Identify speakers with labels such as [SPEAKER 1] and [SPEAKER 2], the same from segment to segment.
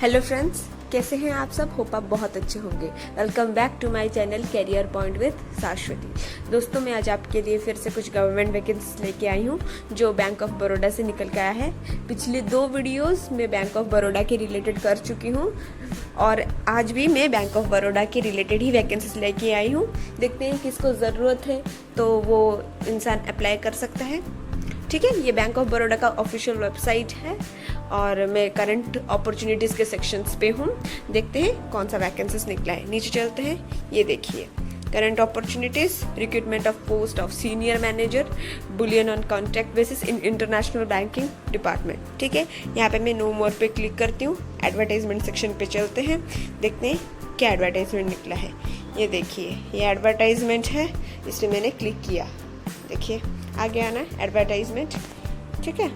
[SPEAKER 1] Hello friends, कैसे हैं आप सब। होप आप बहुत अच्छे होंगे। Welcome back to my channel Career Point with Shashwati. दोस्तों, मैं आज आपके लिए फिर से कुछ गवर्नमेंट वैकेंसी लेके आई हूँ जो बैंक ऑफ बड़ौदा से निकल के आया है। पिछले 2 वीडियोस में बैंक ऑफ बड़ौदा के रिलेटेड कर चुकी हूँ और आज भी मैं बैंक ऑफ बड़ौदा के रिलेटेड ही वैकेंसीज लेके आई हूँ। देखते हैं किसको ज़रूरत है तो वो इंसान अप्लाई कर सकता है। ठीक है, ये बैंक ऑफ बड़ौदा का ऑफिशियल वेबसाइट है और मैं करंट अपॉर्चुनिटीज़ के सेक्शंस पे हूँ। देखते हैं कौन सा वैकेंसीज निकला है। नीचे चलते हैं, ये देखिए current opportunities, recruitment of post of senior manager Boolean on contract basis in international banking department. ठीक है, यहाँ पे मैं नो मोर पे क्लिक करती हूँ। एडवर्टाइजमेंट सेक्शन पे चलते हैं, देखते हैं क्या एडवर्टाइजमेंट निकला है। ये देखिए, ये एडवर्टाइजमेंट है, इसमें मैंने क्लिक किया। देखिए आगे आना एडवर्टाइजमेंट। ठीक है,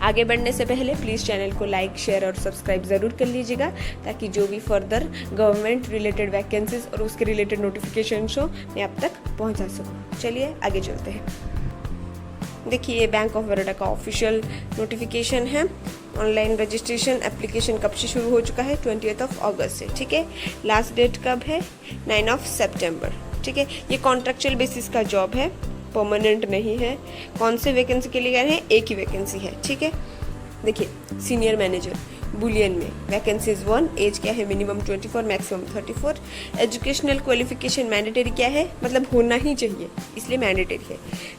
[SPEAKER 1] आगे बढ़ने से पहले प्लीज़ चैनल को लाइक, शेयर और सब्सक्राइब ज़रूर कर लीजिएगा ताकि जो भी फर्दर गवर्नमेंट रिलेटेड वैकेंसीज और उसके रिलेटेड नोटिफिकेशन हो मैं आप तक पहुंचा सकूं। चलिए आगे चलते हैं। देखिए, ये बैंक ऑफ बड़ौदा का ऑफिशियल नोटिफिकेशन है। ऑनलाइन रजिस्ट्रेशन एप्लीकेशन कब से शुरू हो चुका है? 20 अगस्त से। ठीक है, लास्ट डेट कब है? 9 सितंबर। ठीक है, ये कॉन्ट्रैक्चुअल बेसिस का जॉब है, परमानेंट नहीं है। कौन से वैकेंसी के लिए गए हैं? एक ही वैकेंसी है। ठीक है, देखिए सीनियर मैनेजर बुलियन में वैकेंसीज 1। एज क्या है? Minimum 24, maximum 34। Educational qualification mandatory क्या है? मतलब होना ही चाहिए, इसलिए मैंडेटरी है।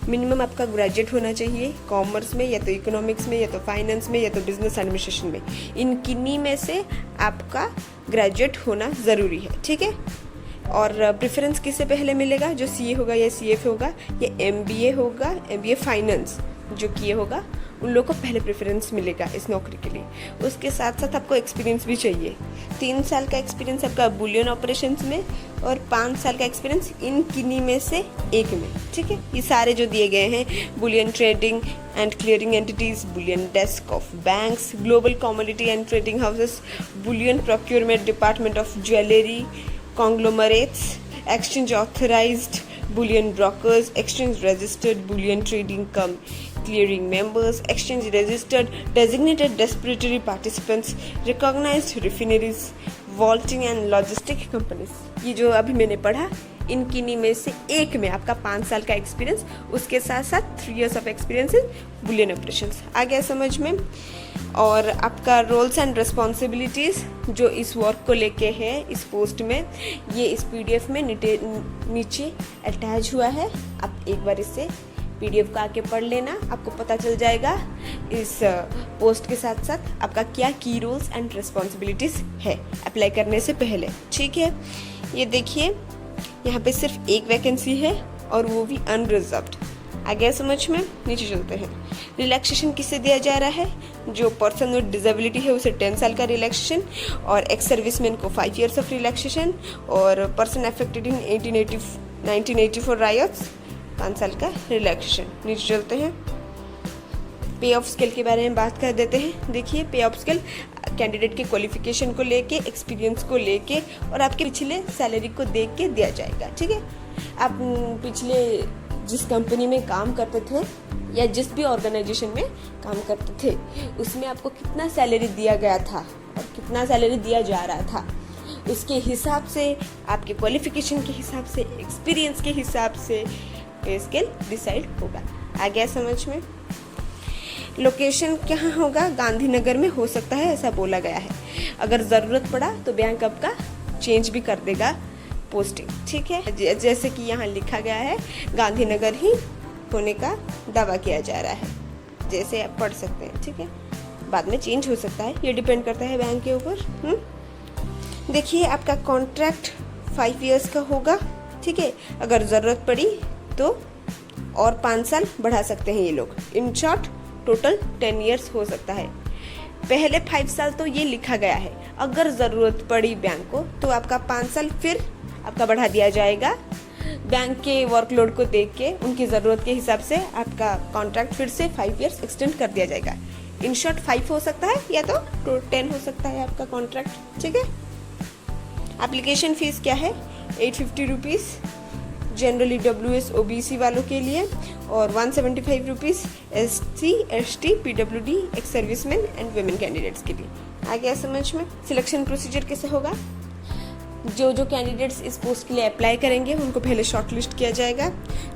[SPEAKER 1] मिनिमम आपका ग्रेजुएट होना चाहिए कॉमर्स में, या तो इकोनॉमिक्स में, या तो फाइनेंस में, या तो बिजनेस एडमिनिस्ट्रेशन में। इन किन्हीं में से आपका ग्रेजुएट होना ज़रूरी है। ठीक है, और प्रेफरेंस किससे पहले मिलेगा? जो सीए होगा या सीएफ होगा या एमबीए होगा, एमबीए फाइनेंस जो किए होगा उन लोगों को पहले प्रेफरेंस मिलेगा इस नौकरी के लिए। उसके साथ साथ आपको एक्सपीरियंस भी चाहिए। 3 साल का एक्सपीरियंस आपका बुलियन ऑपरेशंस में और 5 साल का एक्सपीरियंस इन किन्हीं में से एक में। ठीक है, ये सारे जो दिए गए हैं, Boolean trading and clearing entities, Boolean desk of banks, global commodity and trading houses, Boolean procurement department of jewellery conglomerates, exchange authorized bullion brokers, exchange registered bullion trading clearing members, exchange registered designated depository participants, recognized refineries, vaulting and logistic companies। ये जो अभी मैंने पढ़ा, इन किन्हीं में से एक में आपका 5 साल का एक्सपीरियंस, उसके साथ साथ 3 years of experience in bullion operations. आ गया समझ में? और आपका रोल्स एंड रिस्पॉन्सिबिलिटीज़ जो इस वर्क को लेके है इस पोस्ट में, ये इस पीडीएफ में नीचे अटैच हुआ है। आप एक बार इससे पीडीएफ का आके पढ़ लेना, आपको पता चल जाएगा इस पोस्ट के साथ साथ आपका क्या की रोल्स एंड रिस्पॉन्सिबिलिटीज़ है अप्लाई करने से पहले। ठीक है, ये देखिए यहाँ पे सिर्फ एक वैकेंसी है और वो भी अनरिजर्व्ड। आ गया समझ में? नीचे चलते हैं। रिलैक्सेशन किससे दिया जा रहा है? जो पर्सन विद डिसेबिलिटी है उसे 10 साल का रिलैक्सेशन, और एक्स सर्विसमैन को 5 years ऑफ रिलैक्सेशन, और पर्सन अफेक्टेड इन 1984 रायट्स 5 साल का रिलैक्सेशन। नीचे चलते हैं, पे ऑफ स्केल के बारे में बात कर देते हैं। देखिए, पे ऑफ स्केल कैंडिडेट के क्वालिफिकेशन को लेके, एक्सपीरियंस को लेके और आपके पिछले सैलरी को देख के दिया जाएगा। ठीक है, आप पिछले जिस कंपनी में काम करते थे या जिस भी ऑर्गेनाइजेशन में काम करते थे उसमें आपको कितना सैलरी दिया गया था और कितना सैलरी दिया जा रहा था, उसके हिसाब से, आपके क्वालिफिकेशन के हिसाब से, एक्सपीरियंस के हिसाब से पे स्केल डिसाइड होगा। आ गया समझ में? लोकेशन कहाँ होगा? गांधीनगर में हो सकता है, ऐसा बोला गया है। अगर ज़रूरत पड़ा तो बैंक आपका चेंज भी कर देगा पोस्टिंग। ठीक है, जैसे कि यहाँ लिखा गया है गांधीनगर ही होने का दावा किया जा रहा है, जैसे आप पढ़ सकते हैं। ठीक है, बाद में चेंज हो सकता है, ये डिपेंड करता है बैंक के ऊपर। देखिए, आपका कॉन्ट्रैक्ट 5 years का होगा। ठीक है, अगर ज़रूरत पड़ी तो और 5 साल बढ़ा सकते हैं ये लोग। इन शॉर्ट टोटल 10 years हो सकता है। पहले 5 साल तो ये लिखा गया है, अगर ज़रूरत पड़ी बैंक को तो आपका 5 साल फिर आपका बढ़ा दिया जाएगा। बैंक के वर्कलोड को देख के, उनकी ज़रूरत के हिसाब से आपका कॉन्ट्रैक्ट फिर से 5 years एक्सटेंड कर दिया जाएगा। इन शॉर्ट 5 हो सकता है या तो 10 हो सकता है आपका कॉन्ट्रैक्ट। ठीक है, एप्लीकेशन फ़ीस क्या है? 850 रुपीज़ जनरल EWS OBC वालों के लिए और 175 rupees SC ST PWD ex serviceman and women candidates के लिए। आ गया समझ में? सिलेक्शन प्रोसीजर कैसे होगा? जो कैंडिडेट्स इस पोस्ट के लिए अप्लाई करेंगे उनको पहले शॉर्टलिस्ट किया जाएगा।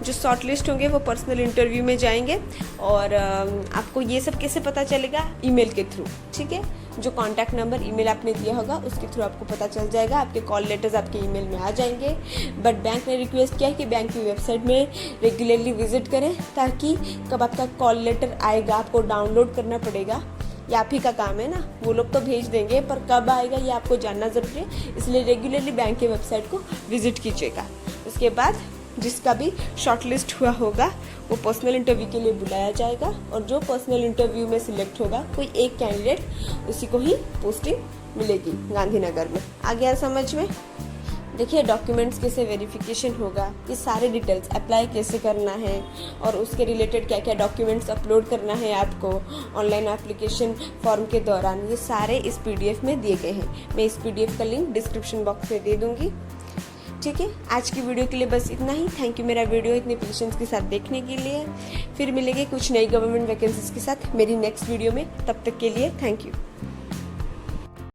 [SPEAKER 1] जो शॉर्टलिस्ट होंगे वो पर्सनल इंटरव्यू में जाएंगे और आपको ये सब कैसे पता चलेगा? ईमेल के थ्रू, ठीक है। जो कॉन्टैक्ट नंबर ईमेल आपने दिया होगा उसके थ्रू आपको पता चल जाएगा। आपके कॉल लेटर्स आपके ईमेल में आ जाएंगे। बट बैंक ने रिक्वेस्ट किया है कि बैंक की वेबसाइट में रेगुलरली विजिट करें, ताकि कब आपका कॉल लेटर आएगा आपको डाउनलोड करना पड़ेगा। ये आप ही का काम है ना, वो लोग तो भेज देंगे पर कब आएगा ये आपको जानना ज़रूरी है, इसलिए रेगुलरली बैंक के वेबसाइट को विजिट कीजिएगा। उसके बाद जिसका भी शॉर्टलिस्ट हुआ होगा वो पर्सनल इंटरव्यू के लिए बुलाया जाएगा और जो पर्सनल इंटरव्यू में सिलेक्ट होगा कोई एक कैंडिडेट, उसी को ही पोस्टिंग मिलेगी गांधीनगर में। आ गया समझ में? देखिए डॉक्यूमेंट्स कैसे वेरिफिकेशन होगा, ये सारे डिटेल्स, अप्लाई कैसे करना है और उसके रिलेटेड क्या क्या डॉक्यूमेंट्स अपलोड करना है आपको ऑनलाइन एप्लीकेशन फॉर्म के दौरान, ये सारे इस PDF में दिए गए हैं। मैं इस PDF का लिंक डिस्क्रिप्शन बॉक्स में दे दूँगी, ठीक है। आज की वीडियो के लिए बस इतना ही। थैंक यू मेरा वीडियो इतने पेशेंस के साथ देखने के लिए। फिर मिलेंगे कुछ नई गवर्नमेंट वैकेंसीज के साथ मेरी नेक्स्ट वीडियो में, तब तक के लिए थैंक यू।